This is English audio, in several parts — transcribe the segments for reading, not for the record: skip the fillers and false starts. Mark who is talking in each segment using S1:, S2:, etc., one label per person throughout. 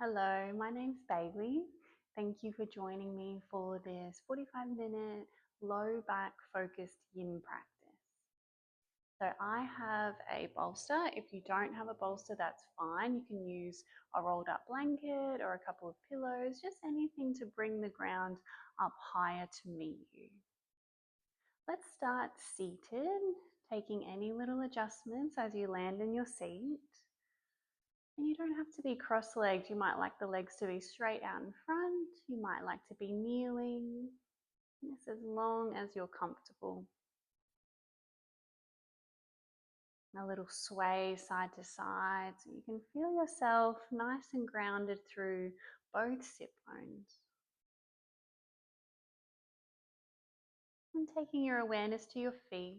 S1: Hello, my name's Bailey. Thank you for joining me for this 45-minute low back focused yin practice. So I have a bolster. If you don't have a bolster, that's fine. You can use a rolled up blanket or a couple of pillows, just anything to bring the ground up higher to meet you. Let's start seated, taking any little adjustments as you land in your seat. And you don't have to be cross-legged. You might like the legs to be straight out in front. You might like to be kneeling. This as long as you're comfortable. A little sway side to side so you can feel yourself nice and grounded through both sit bones. And taking your awareness to your feet.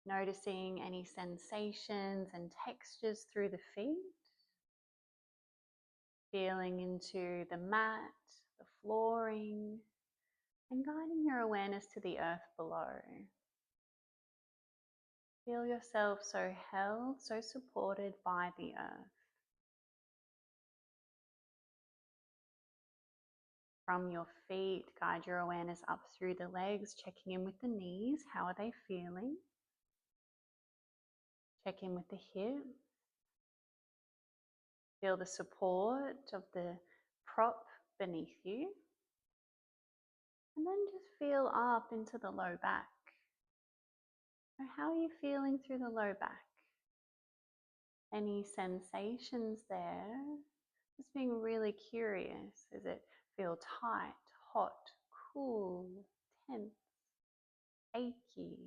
S1: Noticing any sensations and textures through the feet. Feeling into the mat, the flooring, and guiding your awareness to the earth below. Feel yourself so held, so supported by the earth. From your feet, guide your awareness up through the legs, checking in with the knees. How are they feeling? Check in with the hips. Feel the support of the prop beneath you. And then just feel up into the low back. So how are you feeling through the low back? Any sensations there? Just being really curious. Does it feel tight, hot, cool, tense, achy?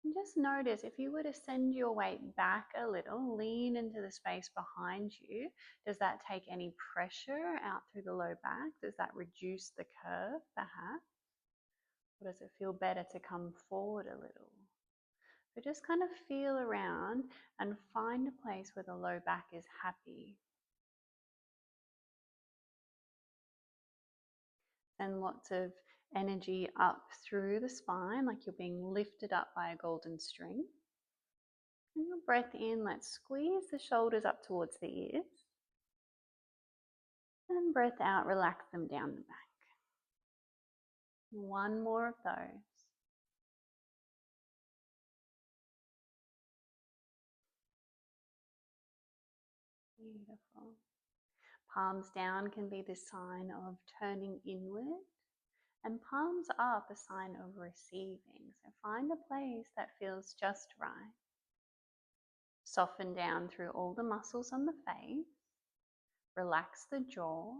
S1: And just notice if you were to send your weight back a little, lean into the space behind you, does that take any pressure out through the low back? Does that reduce the curve perhaps? Or does it feel better to come forward a little? So just kind of feel around and find a place where the low back is happy. Send lots of energy up through the spine like you're being lifted up by a golden string. And your breath in, let's squeeze the shoulders up towards the ears. And breath out, relax them down the back. One more of those. Beautiful. Palms down can be the sign of turning inward, and palms up a sign of receiving. So find a place that feels just right. Soften down through all the muscles on the face. Relax the jaw.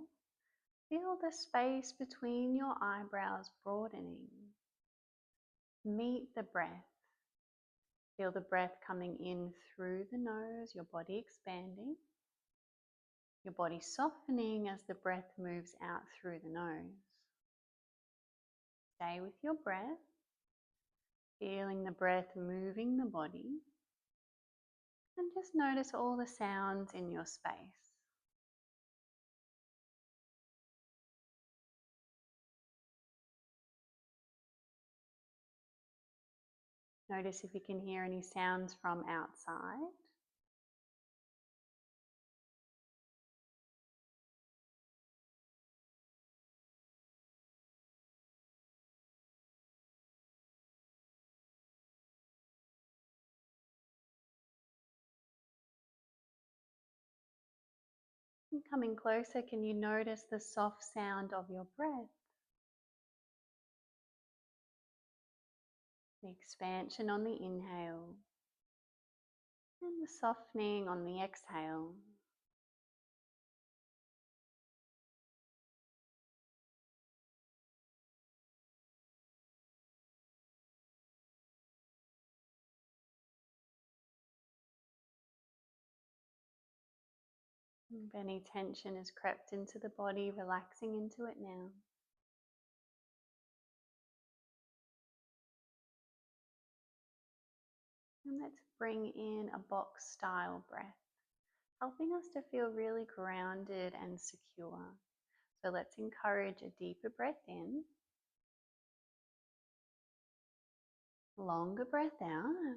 S1: Feel the space between your eyebrows broadening. Meet the breath. Feel the breath coming in through the nose, your body expanding. Your body softening as the breath moves out through the nose. Stay with your breath. Feeling the breath moving the body. And just notice all the sounds in your space. Notice if you can hear any sounds from outside. And coming closer, can you notice the soft sound of your breath? The expansion on the inhale and the softening on the exhale. If any tension has crept into the body, relaxing into it now. And let's bring in a box style breath, helping us to feel really grounded and secure. So let's encourage a deeper breath in, longer breath out.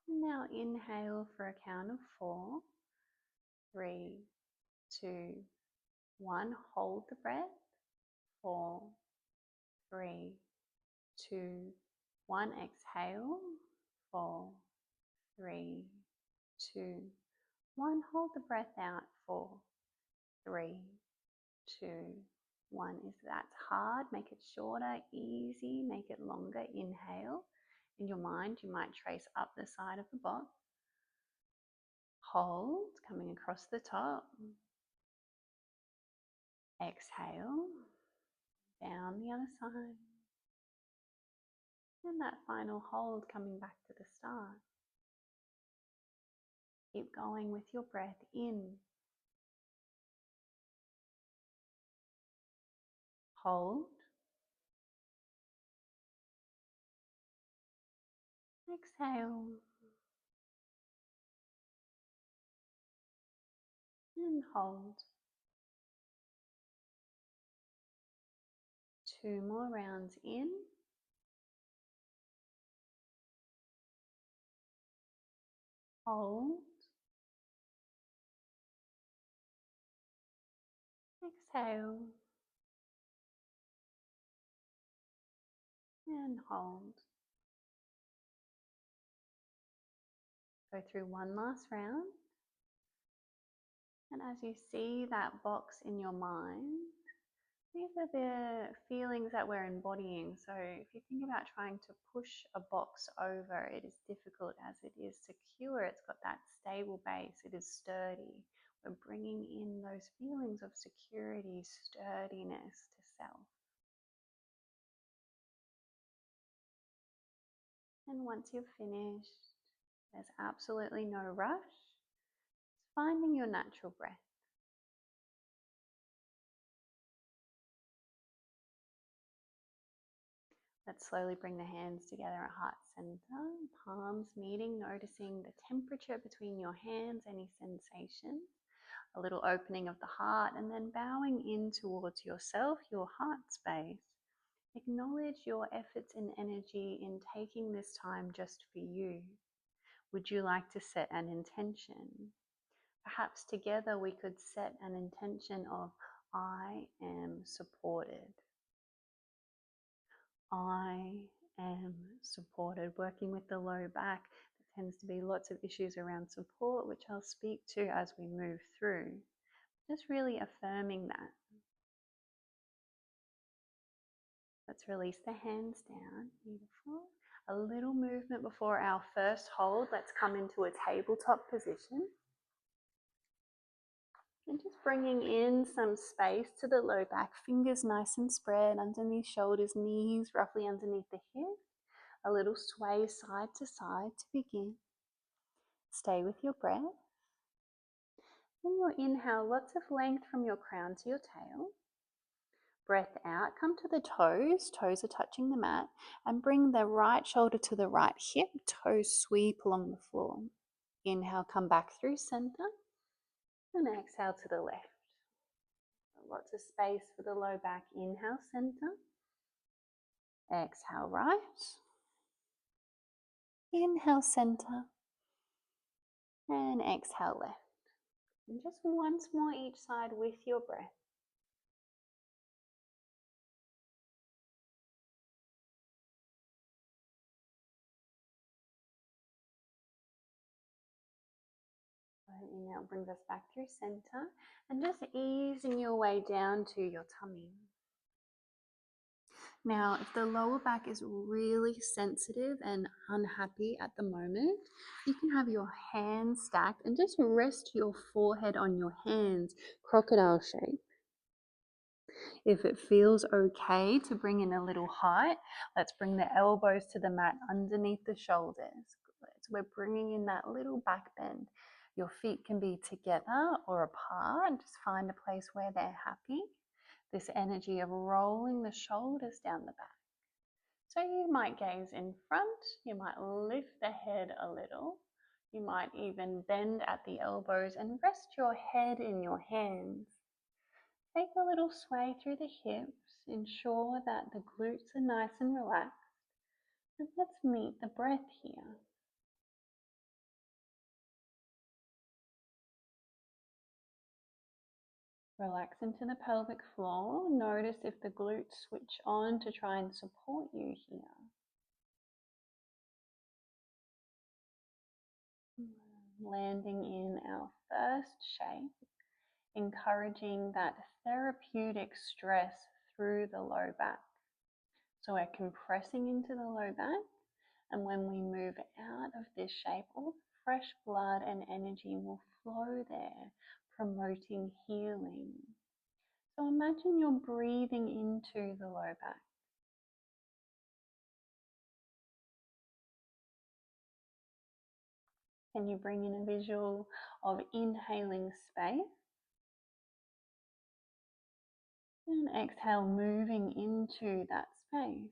S1: And now now inhale for a count of 4. 3, 2, 1. Hold the breath. 4, 3, 2, 1. Exhale. 4, 3, 2, 1. Hold the breath out. 4, 3, 2, 1. If that's hard, make it shorter, easy, make it longer. Inhale. In your mind, you might trace up the side of the box. Hold, coming across the top. Exhale, down the other side. And that final hold coming back to the start. Keep going with your breath in. Hold. Exhale. And hold. 2 more rounds in. Hold. Exhale. And hold. Go through one last round. And as you see that box in your mind, these are the feelings that we're embodying. So if you think about trying to push a box over, it is difficult as it is secure. It's got that stable base. It is sturdy. We're bringing in those feelings of security, sturdiness to self. And once you've finished, there's absolutely no rush. It's finding your natural breath. Let's slowly bring the hands together at heart center, palms meeting, noticing the temperature between your hands, any sensation, a little opening of the heart, and then bowing in towards yourself, your heart space. Acknowledge your efforts and energy in taking this time just for you. Would you like to set an intention? Perhaps together we could set an intention of, I am supported. I am supported. Working with the low back, there tends to be lots of issues around support, which I'll speak to as we move through. Just really affirming that. Let's release the hands down. Beautiful. A little movement before our first hold. Let's come into a tabletop position. And just bringing in some space to the low back, fingers nice and spread underneath shoulders, knees roughly underneath the hips. A little sway side to side to begin. Stay with your breath. In your inhale, lots of length from your crown to your tail. Breath out, come to the toes. Toes are touching the mat. And bring the right shoulder to the right hip. Toes sweep along the floor. Inhale, come back through center. And exhale to the left. Lots of space for the low back. Inhale, center. Exhale, right. Inhale, center. And exhale, left. And just once more each side with your breath. Inhale brings us back through center. And just easing your way down to your tummy. Now, if the lower back is really sensitive and unhappy at the moment, you can have your hands stacked and just rest your forehead on your hands, crocodile shape. If it feels okay to bring in a little height, let's bring the elbows to the mat underneath the shoulders. Good. So we're bringing in that little back bend. Your feet can be together or apart. Just find a place where they're happy. This energy of rolling the shoulders down the back. So you might gaze in front, you might lift the head a little, you might even bend at the elbows and rest your head in your hands. Take a little sway through the hips, ensure that the glutes are nice and relaxed, and let's meet the breath here. Relax into the pelvic floor. Notice if the glutes switch on to try and support you here. Landing in our first shape, encouraging that therapeutic stress through the low back. So we're compressing into the low back, and when we move out of this shape, all the fresh blood and energy will flow there, promoting healing. So imagine you're breathing into the low back. Can you bring in a visual of inhaling space and exhale, moving into that space?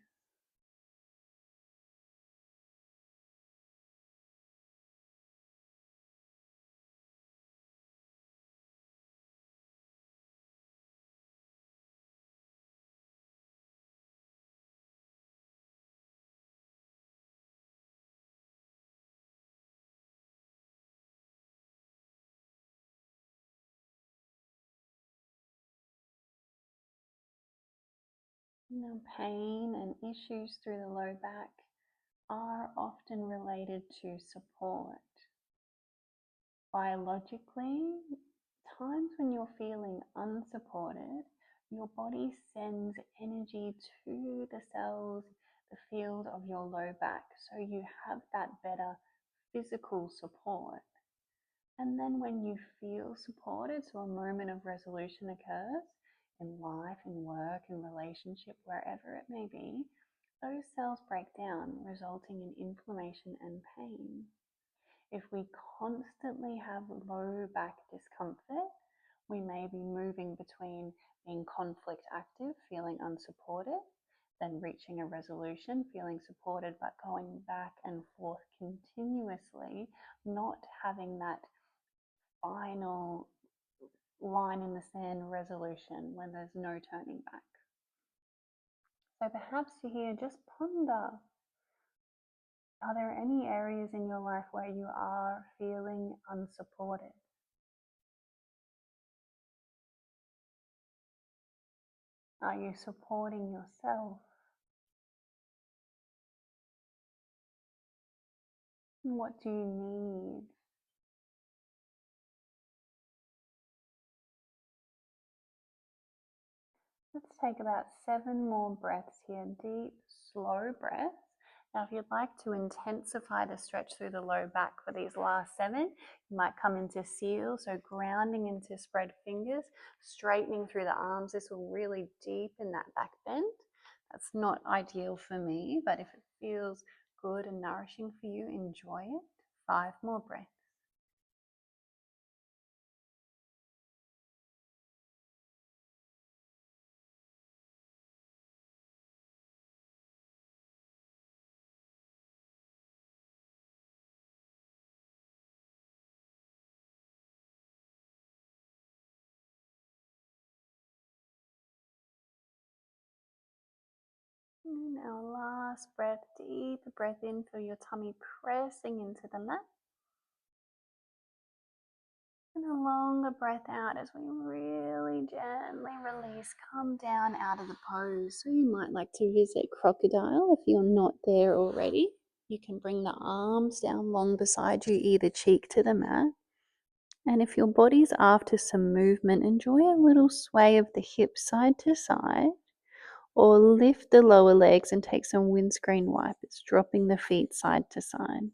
S1: Now, pain and issues through the low back are often related to support. Biologically, times when you're feeling unsupported, your body sends energy to the cells, the field of your low back, so you have that better physical support. And then when you feel supported, so a moment of resolution occurs in life, in work, in relationship, wherever it may be, those cells break down, resulting in inflammation and pain. If we constantly have low back discomfort, we may be moving between being conflict active, feeling unsupported, then reaching a resolution, feeling supported, but going back and forth continuously, not having that final line in the sand resolution when there's no turning back. So perhaps here, just ponder, are there any areas in your life where you are feeling unsupported? Are you supporting yourself? What do you need? Let's take about 7 more breaths here, deep, slow breaths. Now, if you'd like to intensify the stretch through the low back for these last 7, you might come into seal, so grounding into spread fingers, straightening through the arms. This will really deepen that back bend. That's not ideal for me, but if it feels good and nourishing for you, enjoy it. 5 more breaths. And our last breath, deep breath in, feel your tummy pressing into the mat. And a longer breath out as we really gently release, come down out of the pose. So you might like to visit crocodile if you're not there already. You can bring the arms down long beside you, either cheek to the mat. And if your body's after some movement, enjoy a little sway of the hips side to side. Or lift the lower legs and take some windscreen wipers, dropping the feet side to side.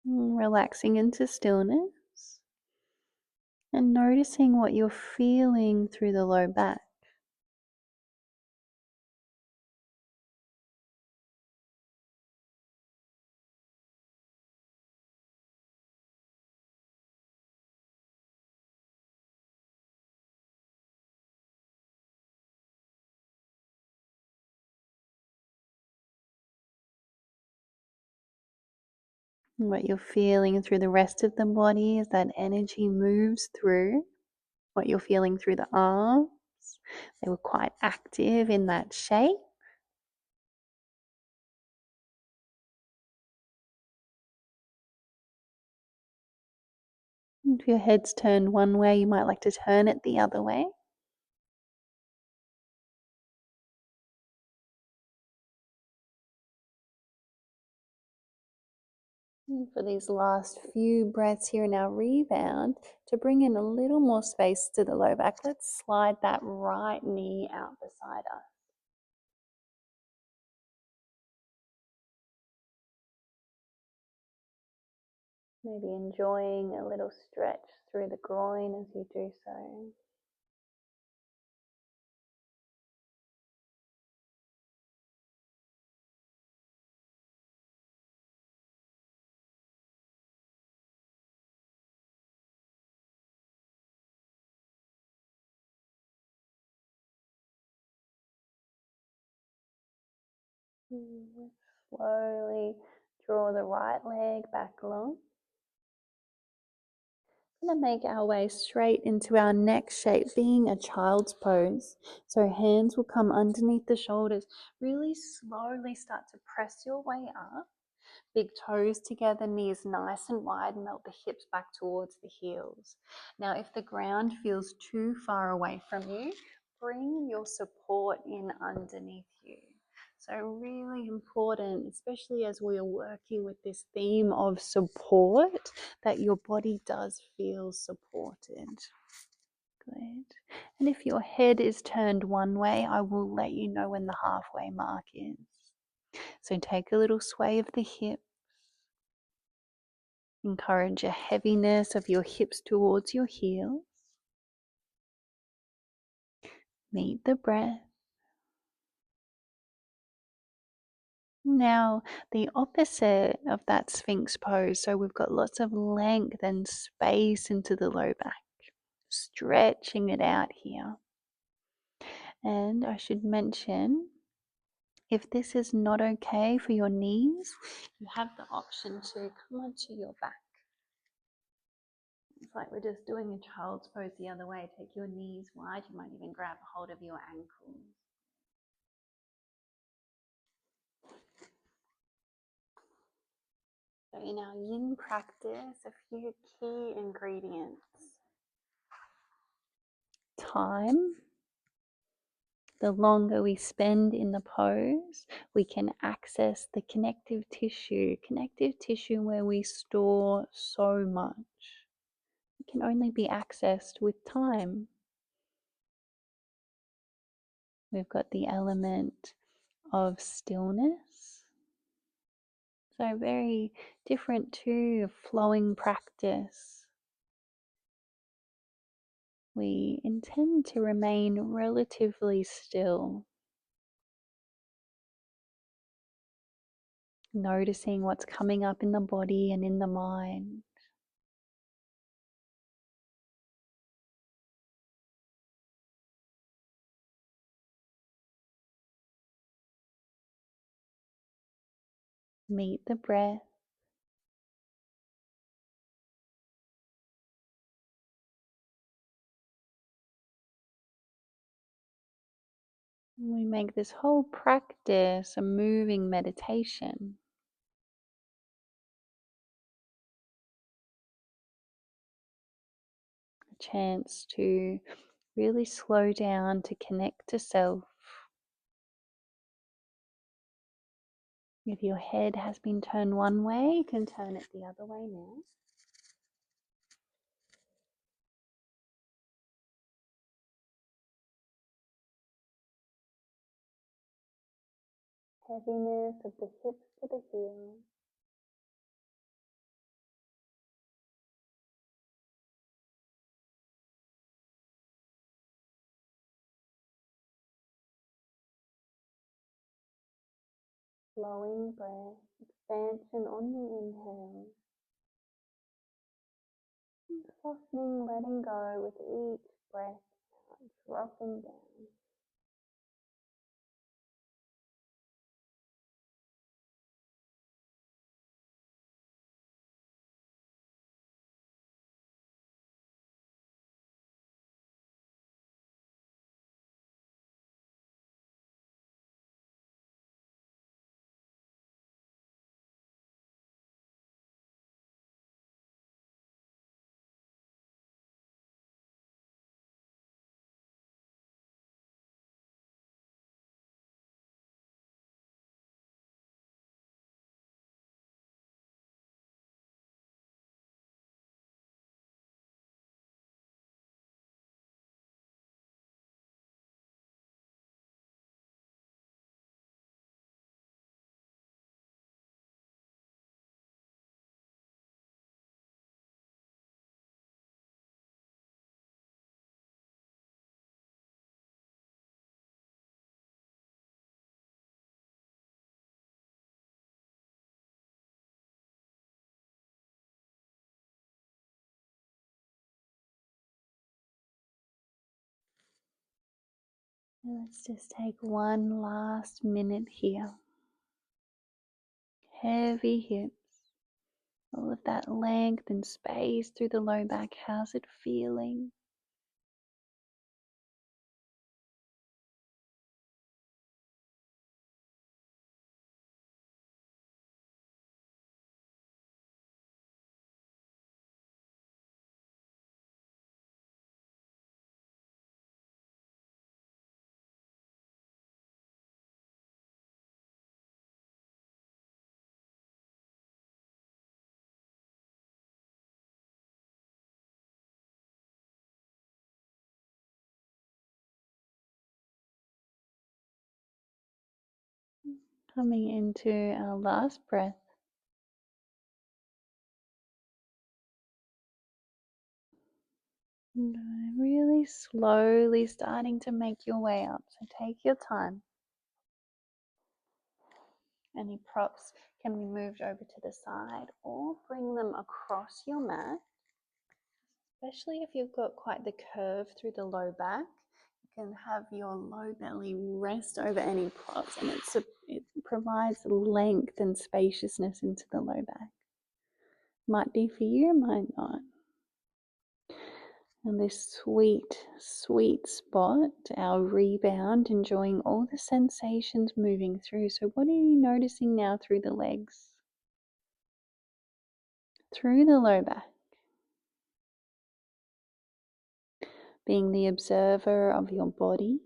S1: Relaxing into stillness and noticing what you're feeling through the low back. And what you're feeling through the rest of the body as that energy moves through. What you're feeling through the arms. They were quite active in that shape. If your head's turned one way, you might like to turn it the other way. And for these last few breaths here in our rebound, to bring in a little more space to the low back, let's slide that right knee out beside us. Maybe enjoying a little stretch through the groin as you do so. Let's slowly draw the right leg back long. We're going to make our way straight into our next shape, being a child's pose. So hands will come underneath the shoulders. Really slowly start to press your way up. Big toes together, knees nice and wide, melt the hips back towards the heels. Now, if the ground feels too far away from you, bring your support in underneath you. So really important, especially as we are working with this theme of support, that your body does feel supported. Good. And if your head is turned one way, I will let you know when the halfway mark is. So take a little sway of the hips. Encourage a heaviness of your hips towards your heels. Meet the breath. Now, the opposite of that Sphinx pose. So we've got lots of length and space into the low back. Stretching it out here. And I should mention, if this is not okay for your knees, you have the option to come onto your back. It's like we're just doing a child's pose the other way. Take your knees wide. You might even grab a hold of your ankles. So in our yin practice, a few key ingredients. Time. The longer we spend in the pose, we can access the connective tissue where we store so much. It can only be accessed with time. We've got the element of stillness. So very different to flowing practice. We intend to remain relatively still, noticing what's coming up in the body and in the mind. Meet the breath. We make this whole practice a moving meditation. A chance to really slow down, to connect to self. If your head has been turned one way, you can turn it the other way now. Heaviness of the hips to the heels. Flowing breath, expansion on the inhale. Softening, letting go with each breath out, dropping down. Let's just take one last minute here. Heavy hips, all of that length and space through the low back. How's it feeling? Coming into our last breath. And really slowly starting to make your way up. So take your time. Any props can be moved over to the side or bring them across your mat. Especially if you've got quite the curve through the low back, you can have your low belly rest over any props, and it provides length and spaciousness into the low back. Might be for you, might not. And this sweet, sweet spot, our rebound, enjoying all the sensations moving through. So what are you noticing now through the legs? Through the low back. Being the observer of your body.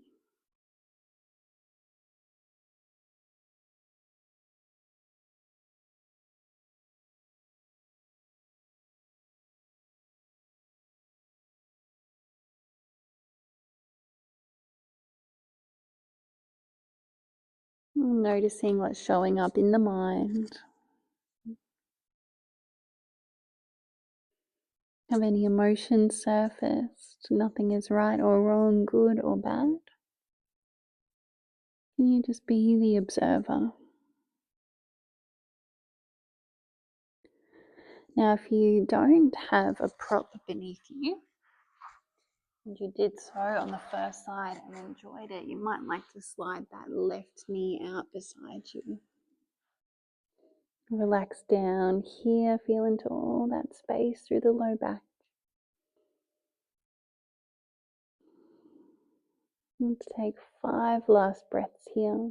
S1: Noticing what's showing up in the mind. Have any emotions surfaced? Nothing is right or wrong, good or bad. Can you just be the observer? Now, if you don't have a prop beneath you, and you did so on the first side and enjoyed it, you might like to slide that left knee out beside you. Relax down here, feel into all that space through the low back. Let's take 5 last breaths here.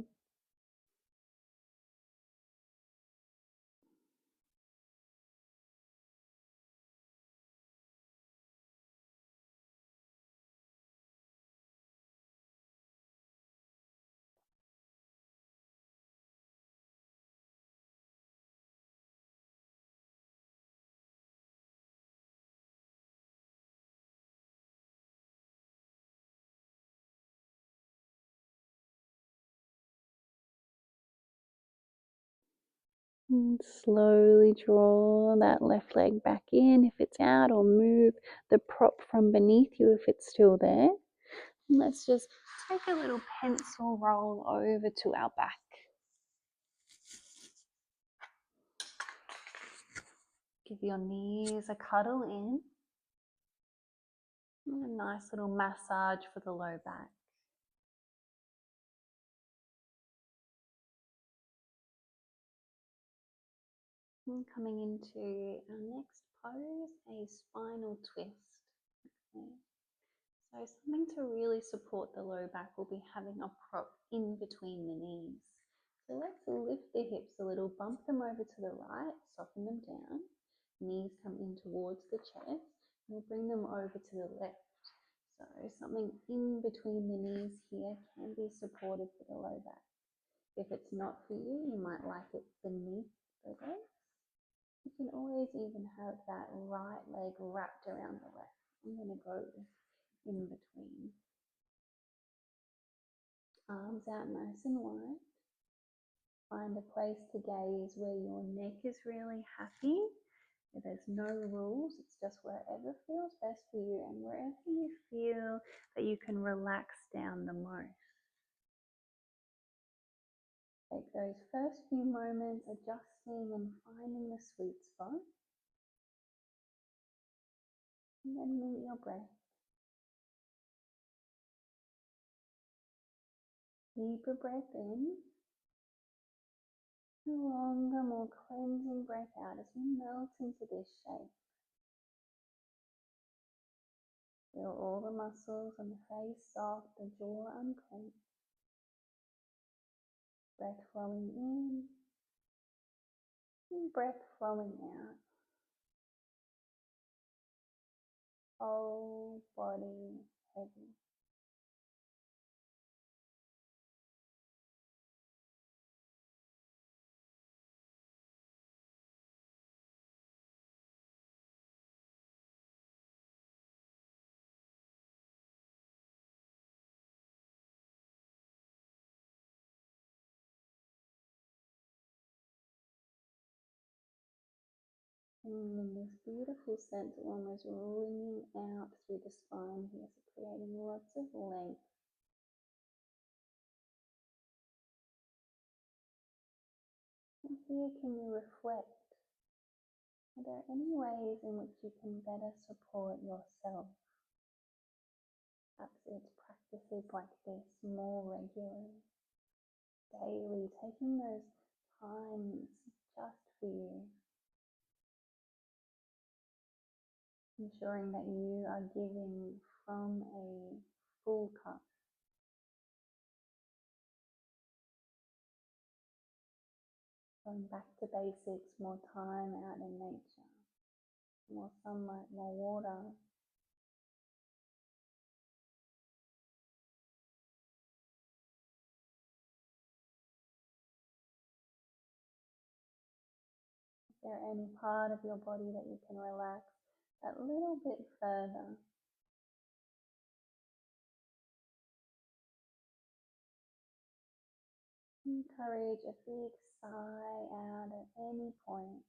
S1: And slowly draw that left leg back in if it's out, or move the prop from beneath you if it's still there. And let's just take a little pencil roll over to our back. Give your knees a cuddle in. And a nice little massage for the low back. And coming into our next pose, a spinal twist. Okay. So something to really support the low back will be having a prop in between the knees. So let's lift the hips a little, bump them over to the right, soften them down. Knees come in towards the chest, and we'll bring them over to the left. So something in between the knees here can be supportive for the low back. If it's not for you, you might like it beneath the legs. You can always even have that right leg wrapped around the left. I'm going to go in between. Arms out nice and wide. Find a place to gaze where your neck is really happy. There's no rules, it's just wherever feels best for you and wherever you feel that you can relax down the most. Take those first few moments adjusting and finding the sweet spot. And then meet your breath. Deeper breath in. A longer, more cleansing breath out as we melt into this shape. Feel all the muscles on the face soft, the jaw unclenched. Breath flowing in and breath flowing out. Whole body heavy. And this beautiful sense almost ringing out through the spine here, so creating lots of length. And here, can you reflect? Are there any ways in which you can better support yourself? Perhaps it's practices like this more regularly, daily, taking those times just for you, ensuring that you are giving from a full cup. Going back to basics, more time out in nature, more sunlight, more water. Is there any part of your body that you can relax that little bit further? Encourage a big sigh out at any point.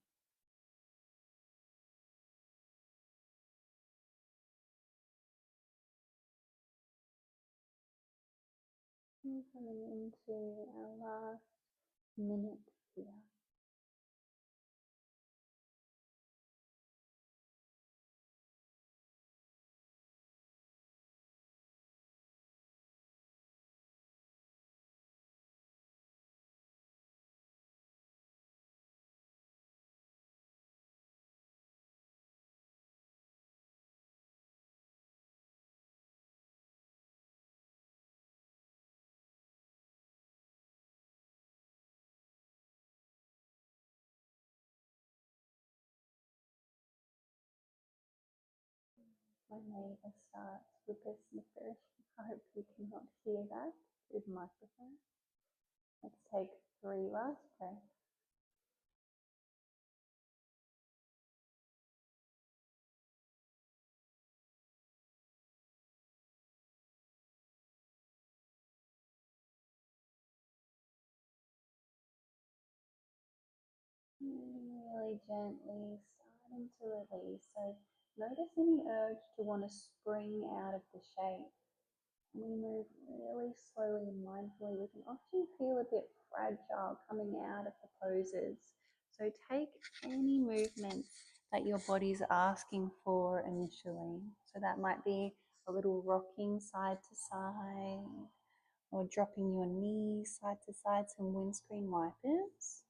S1: And coming into our last minute here. My neighbour starts with a snicker. I hope you cannot hear that through the microphone. Let's take 3 last breaths. Really gently starting to release. So notice any urge to want to spring out of the shape. We move really slowly and mindfully. We can often feel a bit fragile coming out of the poses. So take any movements that your body's asking for initially. So that might be a little rocking side to side or dropping your knees side to side, some windscreen wipers.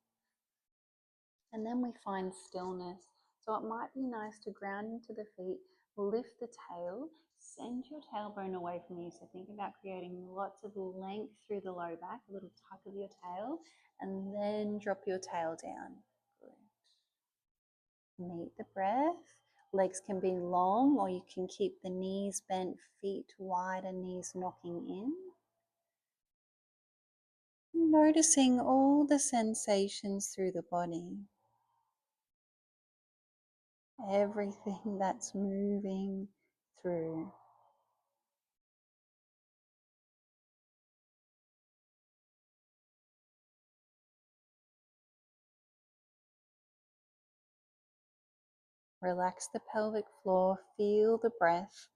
S1: And then we find stillness. So it might be nice to ground into the feet, lift the tail, send your tailbone away from you. So think about creating lots of length through the low back, a little tuck of your tail, and then drop your tail down. Good. Meet the breath. Legs can be long, or you can keep the knees bent, feet wider, knees knocking in. Noticing all the sensations through the body. Everything that's moving through. Relax the pelvic floor, feel the breath.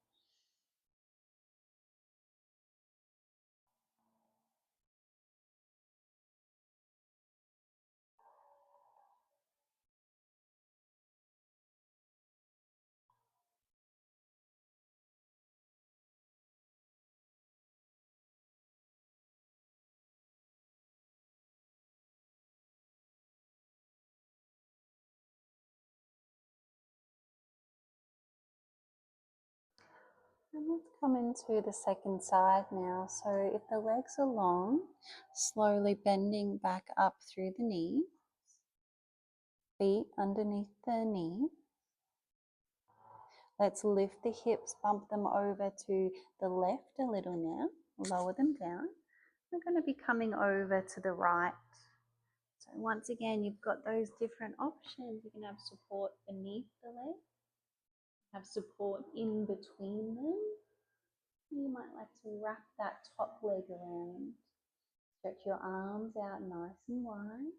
S1: And let's come into the second side now. So if the legs are long, slowly bending back up through the knee, feet underneath the knee. Let's lift the hips, bump them over to the left a little now, lower them down. We're going to be coming over to the right. So once again, you've got those different options. You can have support beneath the leg, have support in between them. You might like to wrap that top leg around. Stretch your arms out nice and wide.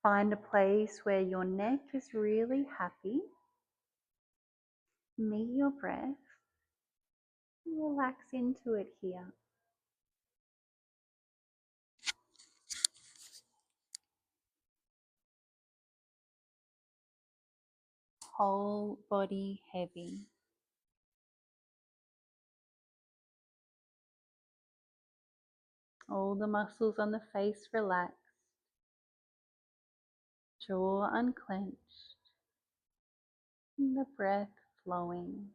S1: Find a place where your neck is really happy. Meet your breath. Relax into it here. Whole body heavy. All the muscles on the face relaxed. Jaw unclenched. And the breath flowing.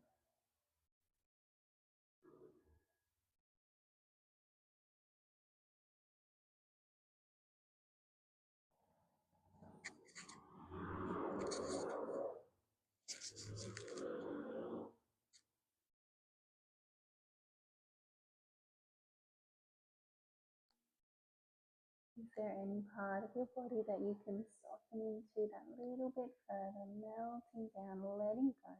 S1: Is there any part of your body that you can soften into that little bit further, melting down, letting go?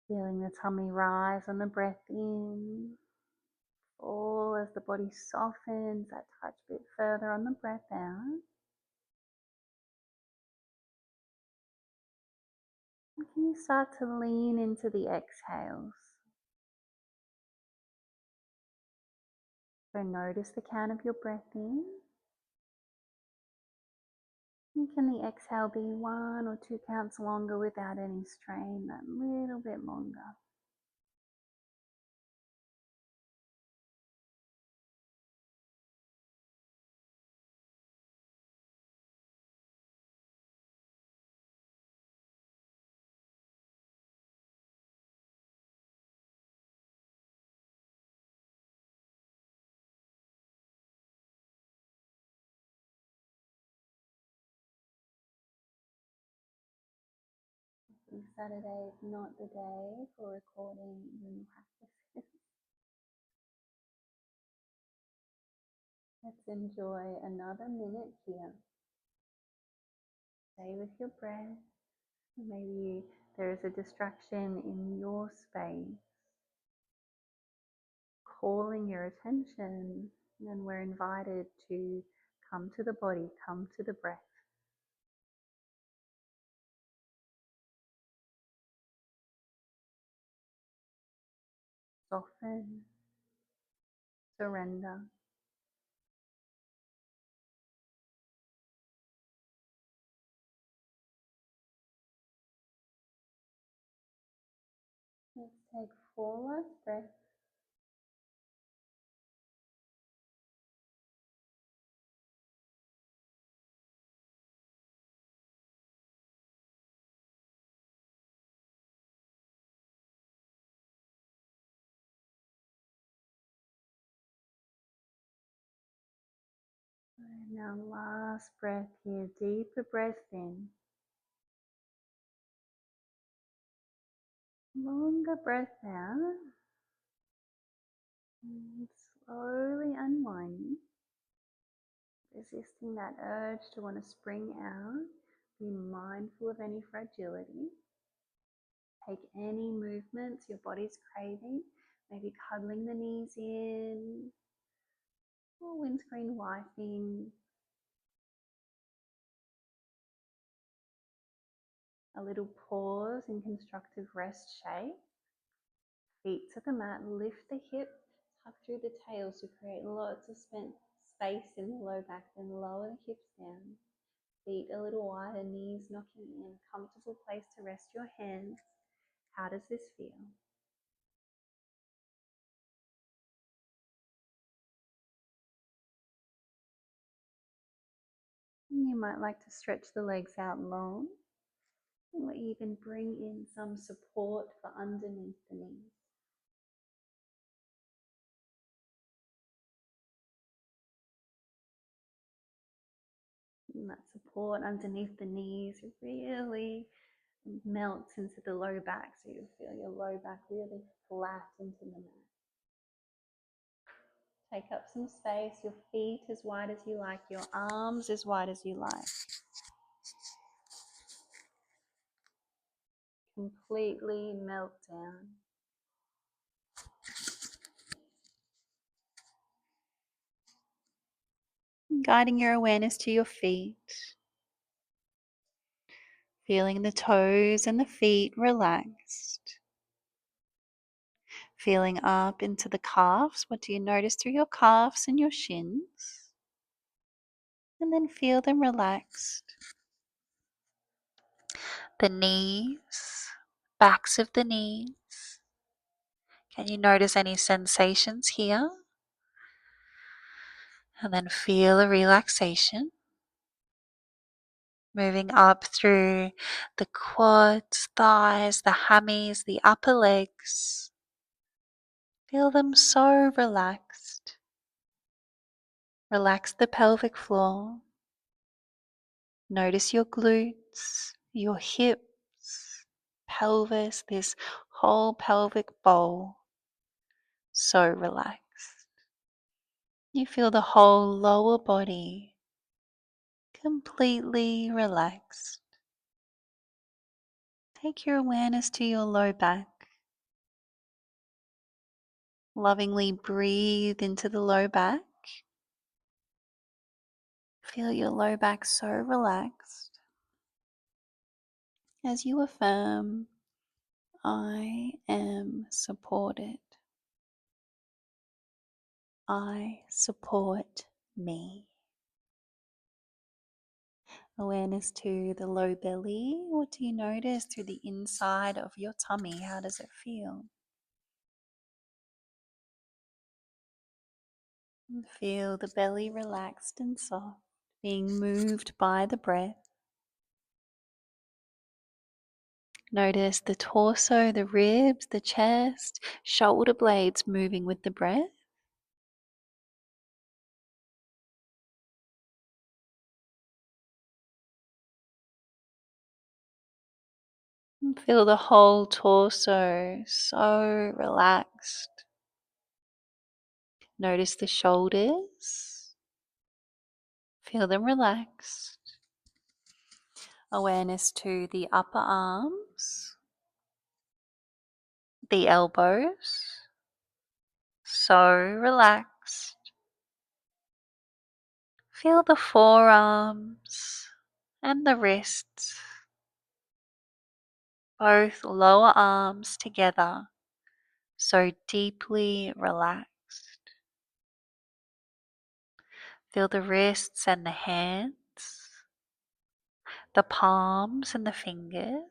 S1: Feeling the tummy rise on the breath in, fall as the body softens, that touch bit further on the breath out. And can you start to lean into the exhales? So notice the count of your breath in. And can the exhale be 1 or 2 counts longer without any strain, that little bit longer? Saturday is not the day for recording yin practices. Let's enjoy another minute here. Stay with your breath. Maybe there is a distraction in your space calling your attention, and we're invited to come to the body, come to the breath. Soften, surrender. Let's take 4 last breaths. And now last breath here, deeper breath in. Longer breath out. And slowly unwinding. Resisting that urge to want to spring out. Be mindful of any fragility. Take any movements your body's craving. Maybe cuddling the knees in. Or windscreen wiping. A little pause in constructive rest shape. Feet to the mat, lift the hips, tuck through the tail to create lots of space in the low back. Then lower the hips down. Feet a little wider, knees knocking in. Comfortable place to rest your hands. How does this feel? You might like to stretch the legs out long, or even bring in some support for underneath the knees. And that support underneath the knees really melts into the low back, so you feel your low back really flat into the mat. Take up some space, your feet as wide as you like, your arms as wide as you like. Completely melt down. Guiding your awareness to your feet, feeling the toes and the feet relaxed. Feeling up into the calves. What do you notice through your calves and your shins? And then feel them relaxed. The knees, backs of the knees. Can you notice any sensations here? And then feel a relaxation. Moving up through the quads, thighs, the hammies, the upper legs. Feel them so relaxed. Relax the pelvic floor. Notice your glutes, your hips, pelvis, this whole pelvic bowl. So relaxed. You feel the whole lower body completely relaxed. Take your awareness to your low back. Lovingly breathe into the low back. Feel your low back so relaxed as you affirm, I am supported. I support me. Awareness to the low belly. What do you notice through the inside of your tummy? How does it feel? And feel the belly relaxed and soft, being moved by the breath. Notice the torso, the ribs, the chest, shoulder blades moving with the breath. And feel the whole torso so relaxed. Notice the shoulders. Feel them relaxed. Awareness to the upper arms, the elbows. So relaxed. Feel the forearms and the wrists. Both lower arms together. So deeply relaxed. Feel the wrists and the hands, the palms and the fingers,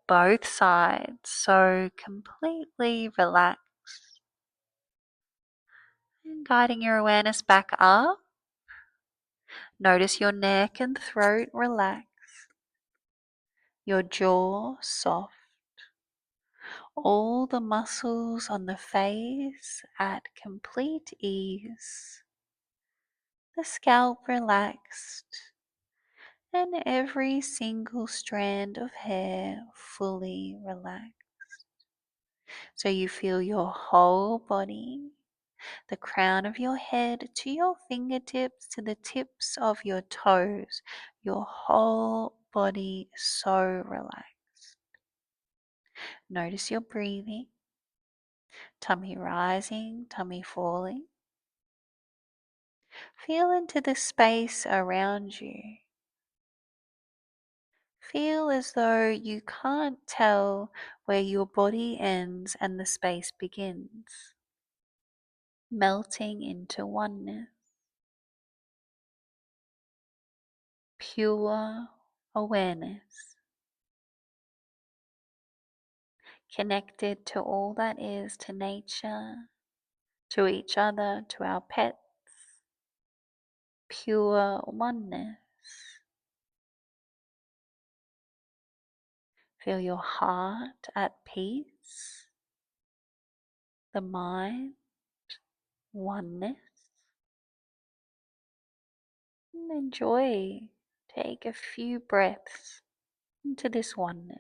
S1: both sides so completely relaxed. And guiding your awareness back up, notice your neck and throat relax, your jaw soft, all the muscles on the face at complete ease, the scalp relaxed, and every single strand of hair fully relaxed. So you feel your whole body, the crown of your head to your fingertips to the tips of your toes, your whole body so relaxed. Notice your breathing, tummy rising, tummy falling. Feel into the space around you. Feel as though you can't tell where your body ends and the space begins. melting into oneness, pure awareness, connected to all that is, to nature, to each other, to our pets, pure oneness. Feel your heart at peace, the mind, oneness, and enjoy. Take a few breaths into this oneness.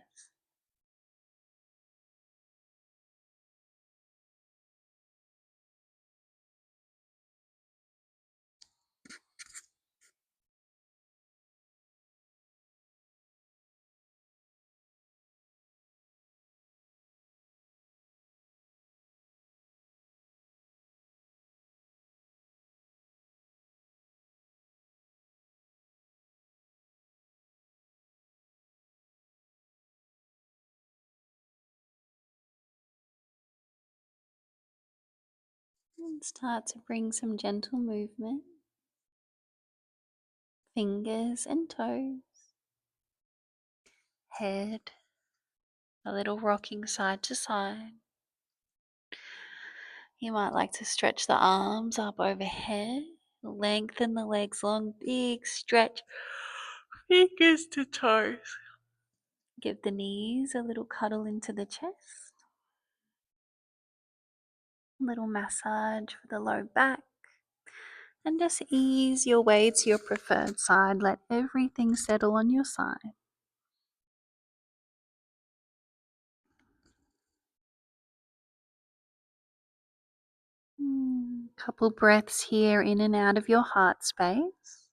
S1: And start to bring some gentle movement, fingers and toes, head, a little rocking side to side. You might like to stretch the arms up overhead, lengthen the legs long, big stretch, fingers to toes. Give the knees a little cuddle into the chest, a little massage for the low back, and just ease your way to your preferred side. Let everything settle on your side. Couple breaths here in and out of your heart space.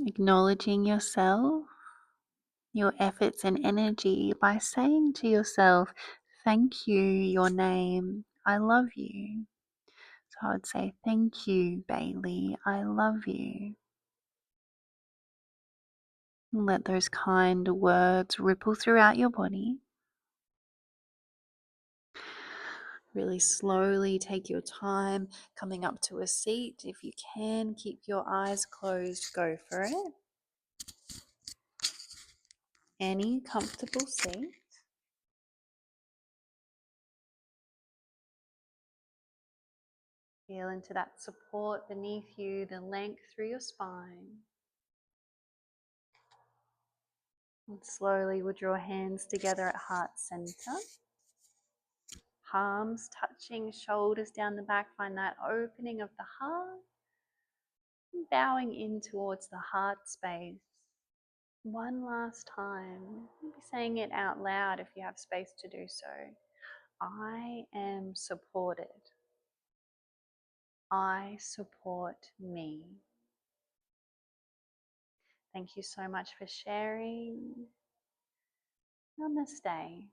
S1: Acknowledging yourself, your efforts and energy by saying to yourself, thank you, your name, I love you. So I would say, thank you, Baillie, I love you. Let those kind words ripple throughout your body. Really slowly take your time coming up to a seat. If you can, keep your eyes closed, go for it. Any comfortable seat. Feel into that support beneath you, the length through your spine. And slowly we'll draw hands together at heart center. Palms touching, shoulders down the back. Find that opening of the heart. And bowing in towards the heart space. One last time. Maybe saying it out loud if you have space to do so. I am supported. I support me. Thank you so much for sharing. Namaste.